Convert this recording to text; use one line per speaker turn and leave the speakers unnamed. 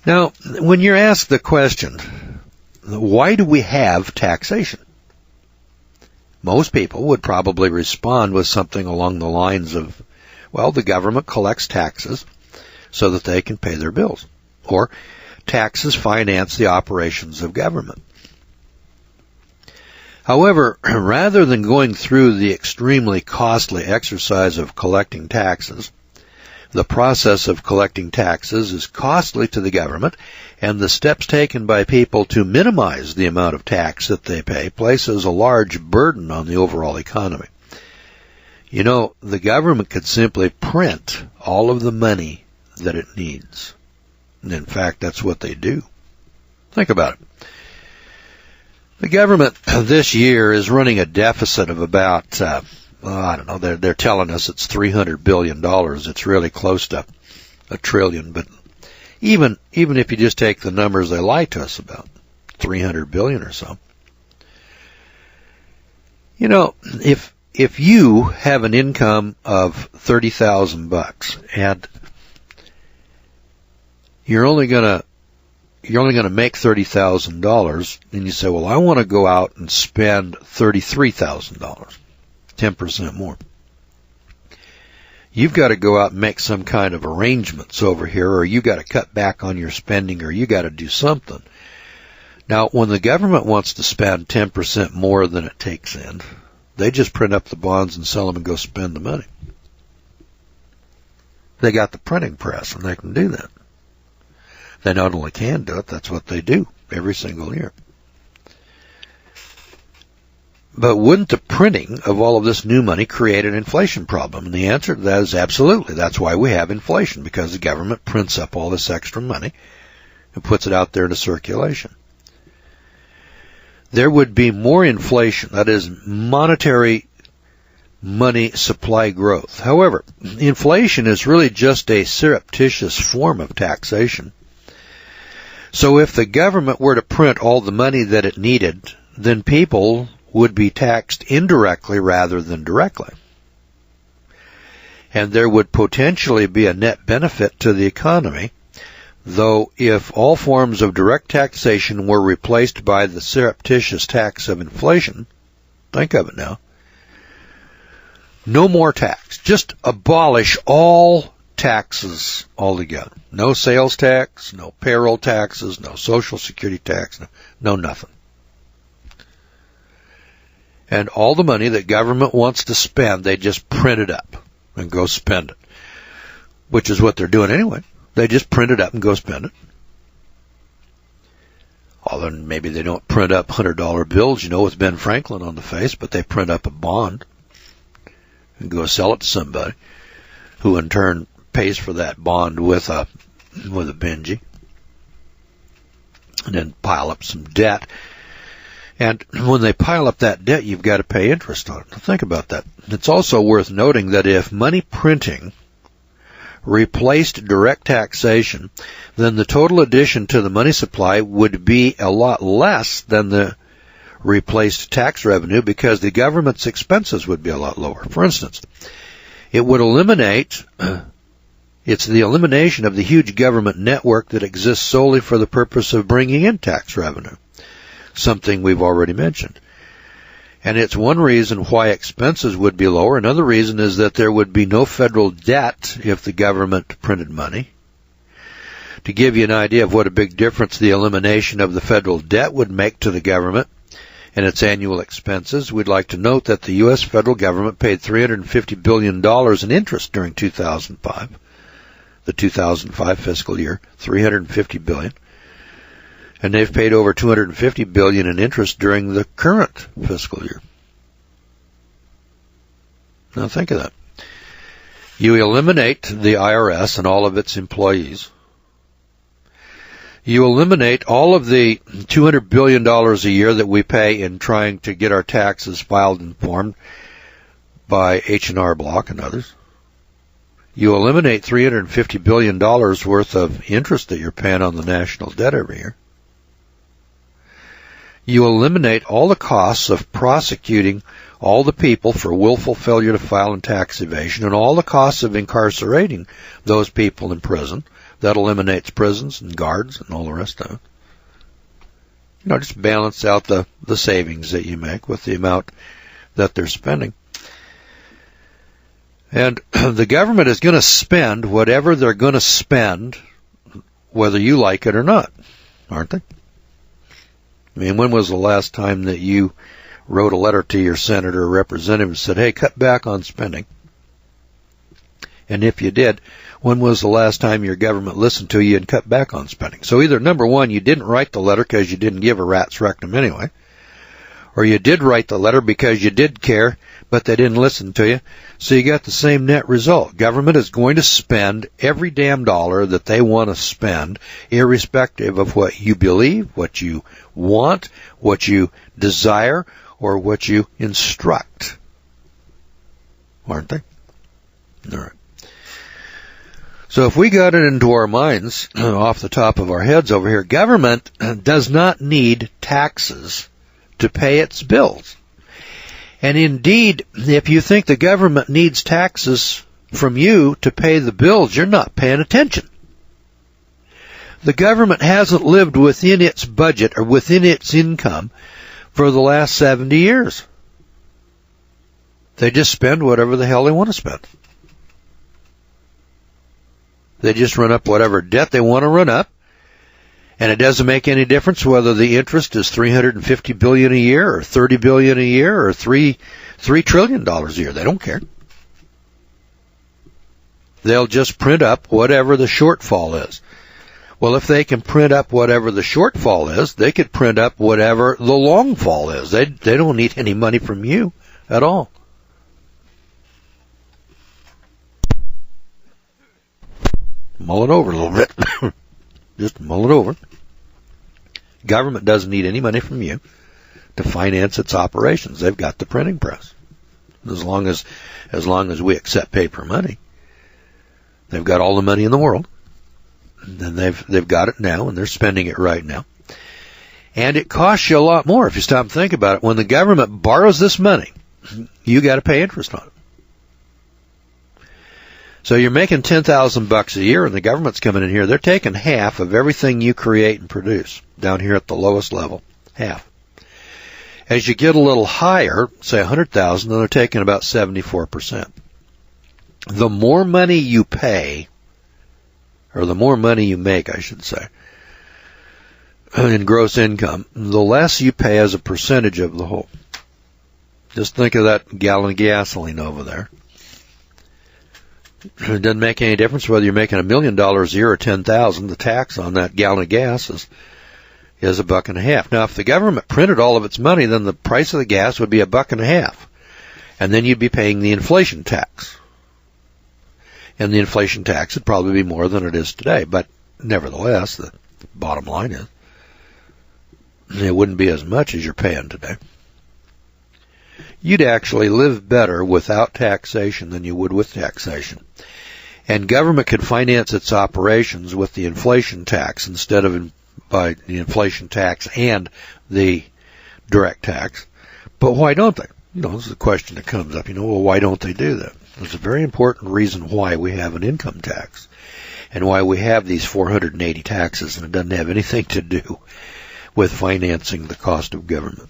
Now, when you're asked the question, why do we have taxation? Most people would probably respond with something along the lines of, well, the government collects taxes so that they can pay their bills. Or taxes finance the operations of government. However, rather than going through the extremely costly exercise of collecting taxes, the process of collecting taxes is costly to the government, and the steps taken by people to minimize the amount of tax that they pay places a large burden on the overall economy. You know, the government could simply print all of the money that it needs. And in fact, that's what they do. Think about it. The government this year is running a deficit of about, I don't know, they're telling us it's $300 billion. It's really close to $1 trillion. But even if you just take the numbers they lie to us about, $300 billion or so. You know, if you have an income of $30,000 and you're only going to make $30,000, and you say, well, I want to go out and spend $33,000, 10% more. You've got to go out and make some kind of arrangements over here, or you got to cut back on your spending, or you got to do something. Now, when the government wants to spend 10% more than it takes in, they just print up the bonds and sell them and go spend the money. They got the printing press, and they can do that. They not only can do it, that's what they do every single year. But wouldn't the printing of all of this new money create an inflation problem? And the answer to that is absolutely. That's why we have inflation, because the government prints up all this extra money and puts it out there into circulation. There would be more inflation, that is, monetary money supply growth. However, inflation is really just a surreptitious form of taxation. So if the government were to print all the money that it needed, then people would be taxed indirectly rather than directly. And there would potentially be a net benefit to the economy, though if all forms of direct taxation were replaced by the surreptitious tax of inflation, think of it now, no more tax. Just abolish all taxes altogether. No sales tax, no payroll taxes, no Social Security tax, no nothing. And all the money that government wants to spend, they just print it up and go spend it, which is what they're doing anyway. They just print it up and go spend it. Although maybe they don't print up $100 bills, with Ben Franklin on the face, but they print up a bond and go sell it to somebody who in turn pays for that bond with a Benji, and then pile up some debt. And when they pile up that debt, you've got to pay interest on it. Now think about that. It's also worth noting that if money printing replaced direct taxation, then the total addition to the money supply would be a lot less than the replaced tax revenue, because the government's expenses would be a lot lower. For instance, it would eliminate, it's the elimination of the huge government network that exists solely for the purpose of bringing in tax revenue, something we've already mentioned. And it's one reason why expenses would be lower. Another reason is that there would be no federal debt if the government printed money. To give you an idea of what a big difference the elimination of the federal debt would make to the government and its annual expenses, we'd like to note that the U.S. federal government paid $350 billion in interest during 2005, the 2005 fiscal year, $350 billion. And they've paid over $250 billion in interest during the current fiscal year. Now think of that. You eliminate the IRS and all of its employees. You eliminate all of the $200 billion a year that we pay in trying to get our taxes filed and formed by H&R Block and others. You eliminate $350 billion worth of interest that you're paying on the national debt every year. You eliminate all the costs of prosecuting all the people for willful failure to file and tax evasion, and all the costs of incarcerating those people in prison That eliminates prisons and guards and all the rest of it. Just balance out the savings that you make with the amount that they're spending. And the government is going to spend whatever they're going to spend, whether you like it or not, aren't they? I mean, when was the last time that you wrote a letter to your senator or representative and said, hey, cut back on spending? And if you did, when was the last time your government listened to you and cut back on spending? So either, number one, you didn't write the letter because you didn't give a rat's rectum anyway, or you did write the letter because you did care, but they didn't listen to you. So you got the same net result. Government is going to spend every damn dollar that they want to spend, irrespective of what you believe, what you want, what you desire, or what you instruct. Aren't they? All right. So if we got it into our minds, off the top of our heads over here, government does not need taxes to pay its bills. And indeed, if you think the government needs taxes from you to pay the bills, you're not paying attention. The government hasn't lived within its budget or within its income for the last 70 years. They just spend whatever the hell they want to spend. They just run up whatever debt they want to run up. And it doesn't make any difference whether the interest is $350 billion a year or $30 billion a year or $3 trillion a year. They don't care. They'll just print up whatever the shortfall is. Well, if they can print up whatever the shortfall is, they could print up whatever the long fall is. They don't need any money from you at all. Mull it over a little bit. Just mull it over. Government doesn't need any money from you to finance its operations. They've got the printing press. As long as we accept paper money, they've got all the money in the world. And they've got it now, and they're spending it right now. And it costs you a lot more if you stop and think about it. When the government borrows this money, you got to pay interest on it. So you're making $10,000 a year, and the government's coming in here. They're taking half of everything you create and produce down here at the lowest level. Half. As you get a little higher, say $100,000, then they're taking about 74%. The more money you pay, or the more money you make, I should say, in gross income, the less you pay as a percentage of the whole. Just think of that gallon of gasoline over there. It doesn't make any difference whether you're making $1 million a year or $10,000. The tax on that gallon of gas is $1.50. Now, if the government printed all of its money, then the price of the gas would be $1.50, and then you'd be paying the inflation tax. And the inflation tax would probably be more than it is today, but nevertheless, the bottom line is it wouldn't be as much as you're paying today. You'd actually live better without taxation than you would with taxation. And government could finance its operations with the inflation tax instead of by the inflation tax and the direct tax. But why don't they? This is a question that comes up. Well, why don't they do that? There's a very important reason why we have an income tax and why we have these 480 taxes, and it doesn't have anything to do with financing the cost of government.